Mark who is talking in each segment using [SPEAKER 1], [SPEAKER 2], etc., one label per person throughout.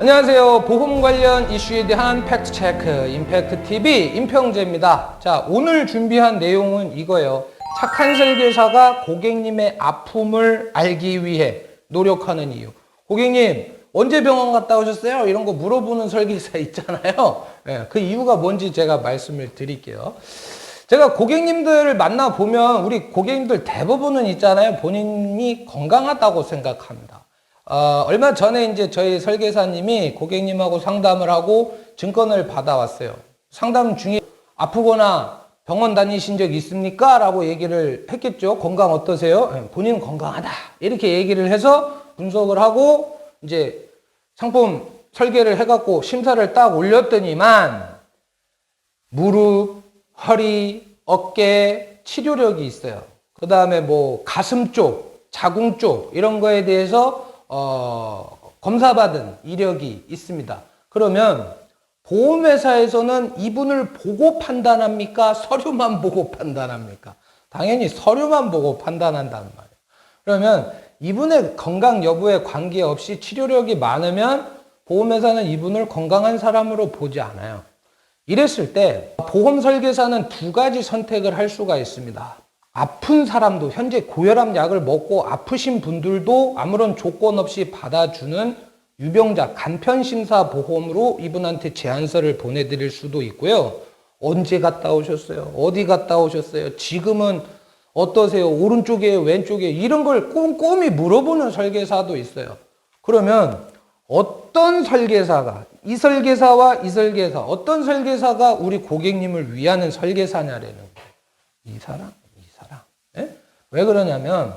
[SPEAKER 1] 안녕하세요. 보험 관련 이슈에 대한 팩트체크 임팩트TV 임평재입니다. 자, 오늘 준비한 내용은 이거예요. 착한 설계사가 고객님의 아픔을 알기 위해 노력하는 이유. 고객님 언제 병원 갔다 오셨어요? 이런 거 물어보는 설계사 있잖아요. 네, 그 이유가 뭔지 제가 말씀을 드릴게요. 제가 고객님들을 만나보면 우리 고객님들 대부분은 있잖아요. 본인이 건강하다고 생각합니다. 얼마 전에 이제 저희 설계사님이 고객님하고 상담을 하고 증권을 받아왔어요. 상담 중에 아프거나 병원 다니신 적 있습니까? 라고 얘기를 했겠죠. 건강 어떠세요? 본인 건강하다. 이렇게 얘기를 해서 분석을 하고 이제 상품 설계를 해갖고 심사를 딱 올렸더니만 무릎, 허리, 어깨 치료력이 있어요. 그 다음에 뭐 가슴 쪽, 자궁 쪽 이런 거에 대해서 검사받은 이력이 있습니다. 그러면 보험회사에서는 이분을 보고 판단합니까? 서류만 보고 판단합니까? 당연히 서류만 보고 판단한단 말이에요. 그러면 이분의 건강 여부에 관계없이 치료력이 많으면 보험회사는 이분을 건강한 사람으로 보지 않아요. 이랬을 때 보험 설계사는 두 가지 선택을 할 수가 있습니다. 아픈 사람도 현재 고혈압 약을 먹고 아프신 분들도 아무런 조건 없이 받아주는 유병자 간편심사 보험으로 이분한테 제안서를 보내드릴 수도 있고요. 언제 갔다 오셨어요? 어디 갔다 오셨어요? 지금은 어떠세요? 오른쪽이에요? 왼쪽이에요? 이런 걸 꼼꼼히 물어보는 설계사도 있어요. 그러면 어떤 설계사가 이 설계사와 이 설계사 어떤 설계사가 우리 고객님을 위하는 설계사냐라는 거예요. 이 사람? 예? 왜 그러냐면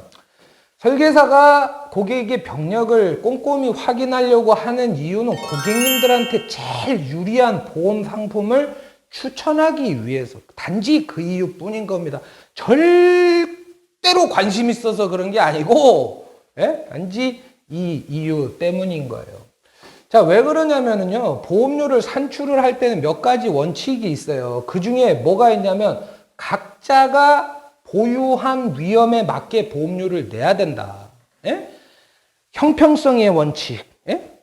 [SPEAKER 1] 설계사가 고객의 병력을 꼼꼼히 확인하려고 하는 이유는 고객님들한테 제일 유리한 보험 상품을 추천하기 위해서 단지 그 이유뿐인 겁니다. 절대로 관심 있어서 그런 게 아니고 단지 이 이유 때문인 거예요. 자, 왜 그러냐면요. 보험료를 산출을 할 때는 몇 가지 원칙이 있어요. 그 중에 뭐가 있냐면 각자가 보유한 위험에 맞게 보험료를 내야 된다. 형평성의 원칙.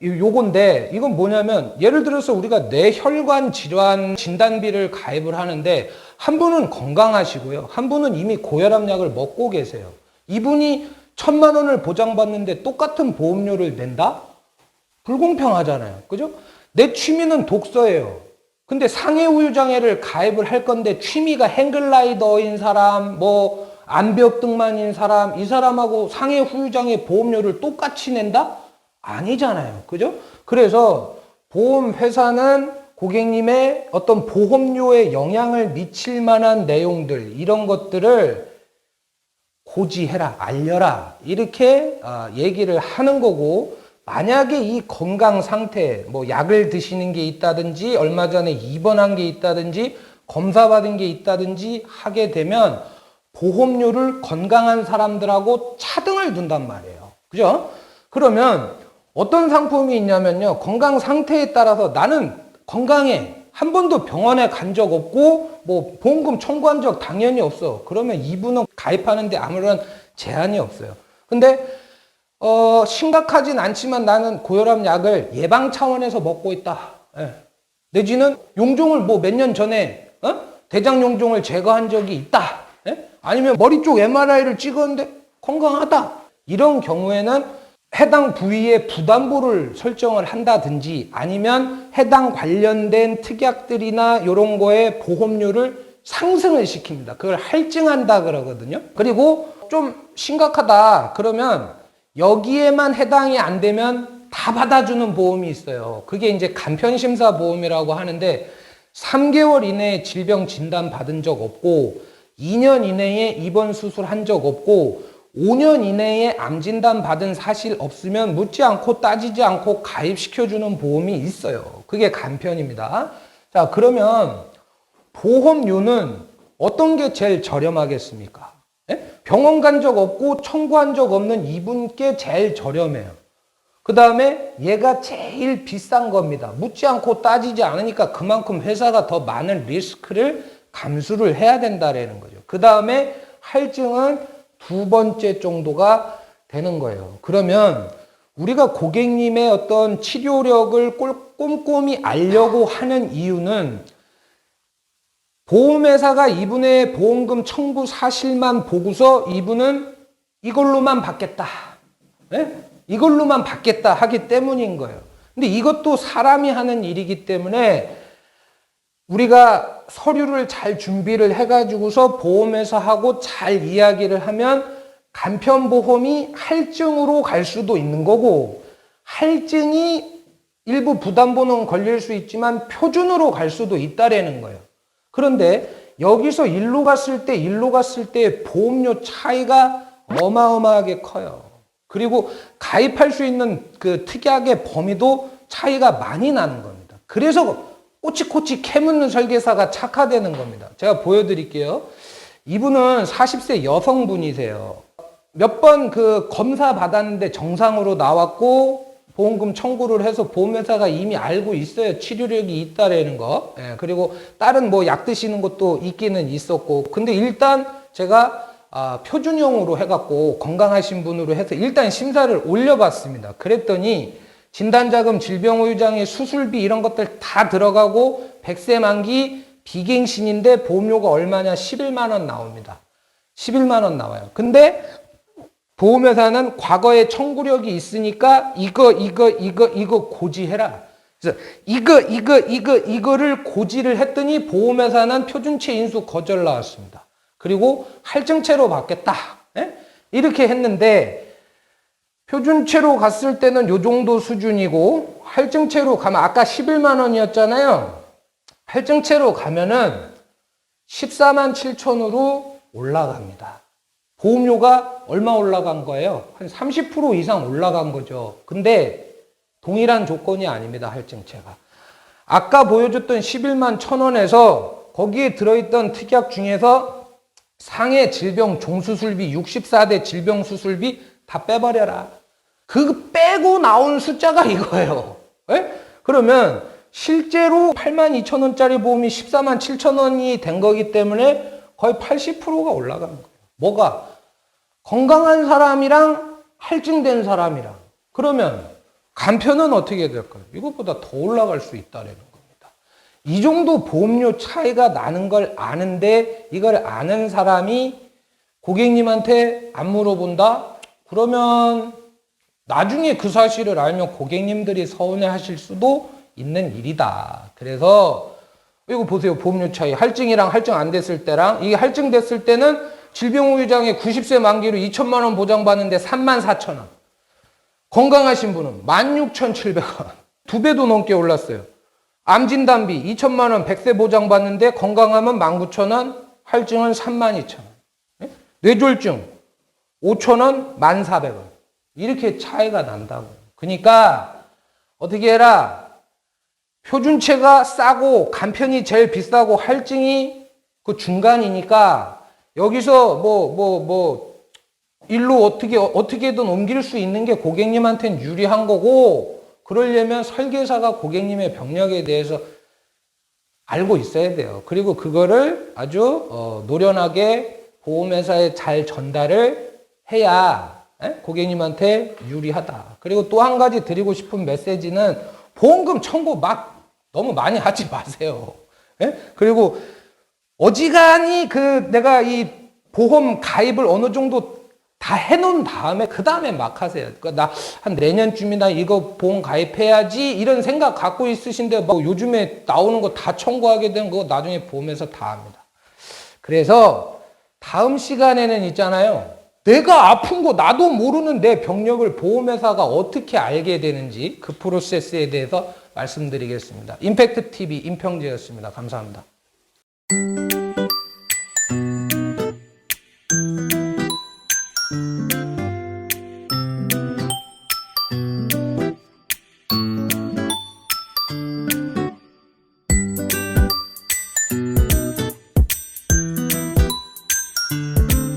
[SPEAKER 1] 요건데 이건 뭐냐면 예를 들어서 우리가 뇌혈관 질환 진단비를 가입을 하는데 한 분은 건강하시고요. 한 분은 이미 고혈압 약을 먹고 계세요. 이분이 1,000만 원을 보장받는데 똑같은 보험료를 낸다? 불공평하잖아요. 그죠? 내 취미는 독서예요. 근데 상해우유장애를 가입을 할 건데 취미가 행글라이더인 사람, 뭐 암벽등만인 사람, 이 사람하고 상해우유장애 보험료를 똑같이 낸다? 아니잖아요. 그죠? 그래서 보험회사는 고객님의 어떤 보험료에 영향을 미칠 만한 내용들, 이런 것들을 고지해라, 알려라, 이렇게 얘기를 하는 거고, 만약에 이 건강 상태, 뭐 약을 드시는 게 있다든지 얼마 전에 입원한 게 있다든지 검사받은 게 있다든지 하게 되면 보험료를 건강한 사람들하고 차등을 둔단 말이에요. 그죠? 그러면 어떤 상품이 있냐면요. 건강 상태에 따라서 나는 건강해. 한 번도 병원에 간 적 없고 뭐 보험금 청구한 적 당연히 없어. 그러면 이분은 가입하는데 아무런 제한이 없어요. 근데 심각하진 않지만 나는 고혈압 약을 예방 차원에서 먹고 있다. 내지는 용종을 뭐 몇 년 전에 대장 용종을 제거한 적이 있다. 아니면 머리 쪽 MRI를 찍었는데 건강하다. 이런 경우에는 해당 부위에 부담보를 설정을 한다든지 아니면 해당 관련된 특약들이나 이런 거에 보험료를 상승을 시킵니다. 그걸 할증한다 그러거든요. 그리고 좀 심각하다 그러면 여기에만 해당이 안 되면 다 받아주는 보험이 있어요. 그게 이제 간편심사 보험이라고 하는데 3개월 이내에 질병 진단 받은 적 없고 2년 이내에 입원 수술한 적 없고 5년 이내에 암 진단 받은 사실 없으면 묻지 않고 따지지 않고 가입시켜주는 보험이 있어요. 그게 간편입니다. 자, 그러면 보험료는 어떤 게 제일 저렴하겠습니까? 병원 간 적 없고 청구한 적 없는 이분께 제일 저렴해요. 그 다음에 얘가 제일 비싼 겁니다. 묻지 않고 따지지 않으니까 그만큼 회사가 더 많은 리스크를 감수를 해야 된다라는 거죠. 그 다음에 할증은 두 번째 정도가 되는 거예요. 그러면 우리가 고객님의 어떤 치료력을 꼼꼼히 알려고 하는 이유는 보험회사가 이분의 보험금 청구 사실만 보고서 이분은 이걸로만 받겠다. 네? 이걸로만 받겠다 하기 때문인 거예요. 근데 이것도 사람이 하는 일이기 때문에 우리가 서류를 잘 준비를 해가지고서 보험회사하고 잘 이야기를 하면 간편보험이 할증으로 갈 수도 있는 거고, 할증이 일부 부담보는 걸릴 수 있지만 표준으로 갈 수도 있다라는 거예요. 그런데 여기서 일로 갔을 때 보험료 차이가 어마어마하게 커요. 그리고 가입할 수 있는 그 특약의 범위도 차이가 많이 나는 겁니다. 그래서 꼬치꼬치 캐묻는 설계사가 착화되는 겁니다. 제가 보여드릴게요. 이분은 40세 여성분이세요. 몇 번 그 검사 받았는데 정상으로 나왔고 보험금 청구를 해서 보험회사가 이미 알고 있어요. 치료력이 있다라는 거. 예, 그리고 다른 뭐 약 드시는 것도 있기는 있었고. 근데 일단 제가 표준형으로 해갖고 건강하신 분으로 해서 일단 심사를 올려봤습니다. 그랬더니 진단자금, 질병의장의 수술비 이런 것들 다 들어가고 100세 만기 비갱신인데 보험료가 얼마냐? 11만 원 나옵니다. 11만 원 나와요. 근데 보험회사는 과거에 청구력이 있으니까 이거 고지해라. 그래서 이거를 고지를 했더니 보험회사는 표준체 인수 거절 나왔습니다. 그리고 할증체로 받겠다. 예? 이렇게 했는데 표준체로 갔을 때는 요 정도 수준이고 할증체로 가면 아까 11만 원이었잖아요. 할증체로 가면은 14만 7천으로 올라갑니다. 보험료가 얼마 올라간 거예요? 한 30% 이상 올라간 거죠. 근데 동일한 조건이 아닙니다. 할증체가. 아까 보여줬던 11만 1,000원에서 거기에 들어있던 특약 중에서 상해 질병 종수술비 64대 질병 수술비 다 빼버려라. 그 빼고 나온 숫자가 이거예요. 에? 그러면 실제로 82,000원짜리 보험이 14만 7천원이 된 거기 때문에 거의 80%가 올라간 거예요. 뭐가? 건강한 사람이랑 할증된 사람이랑. 그러면 간편은 어떻게 될까요? 이것보다 더 올라갈 수 있다는 겁니다. 이 정도 보험료 차이가 나는 걸 아는데 이걸 아는 사람이 고객님한테 안 물어본다? 그러면 나중에 그 사실을 알면 고객님들이 서운해 하실 수도 있는 일이다. 그래서 이거 보세요. 보험료 차이. 할증이랑 할증 안 됐을 때랑 이게 할증 됐을 때는 질병의장에 90세 만기로 2천만 원 보장받는데 3만 4천 원. 건강하신 분은 16,700원. 2배도 넘게 올랐어요. 암진단비 2천만 원 100세 보장받는데 건강하면 19,000원, 할증은 32,000원. 뇌졸중 5,000원, 1,400원. 이렇게 차이가 난다고. 그러니까 어떻게 해라. 표준체가 싸고 간편이 제일 비싸고 할증이 그 중간이니까 여기서 일로 어떻게든 옮길 수 있는 게 고객님한테는 유리한 거고, 그러려면 설계사가 고객님의 병력에 대해서 알고 있어야 돼요. 그리고 그거를 아주 노련하게 보험회사에 잘 전달을 해야 고객님한테 유리하다. 그리고 또 한 가지 드리고 싶은 메시지는 보험금 청구 막 너무 많이 하지 마세요. 그리고 어지간히 내가 이 보험 가입을 어느 정도 다 해놓은 다음에 그 다음에 막 하세요. 그러니까 나 한 내년쯤이나 이거 보험 가입해야지 이런 생각 갖고 있으신데 뭐 요즘에 나오는 거 다 청구하게 된 거 나중에 보험에서 다 합니다. 그래서 다음 시간에는 있잖아요. 내가 아픈 거 나도 모르는 내 병력을 보험회사가 어떻게 알게 되는지 그 프로세스에 대해서 말씀드리겠습니다. 임팩트 TV 임평재였습니다. 감사합니다.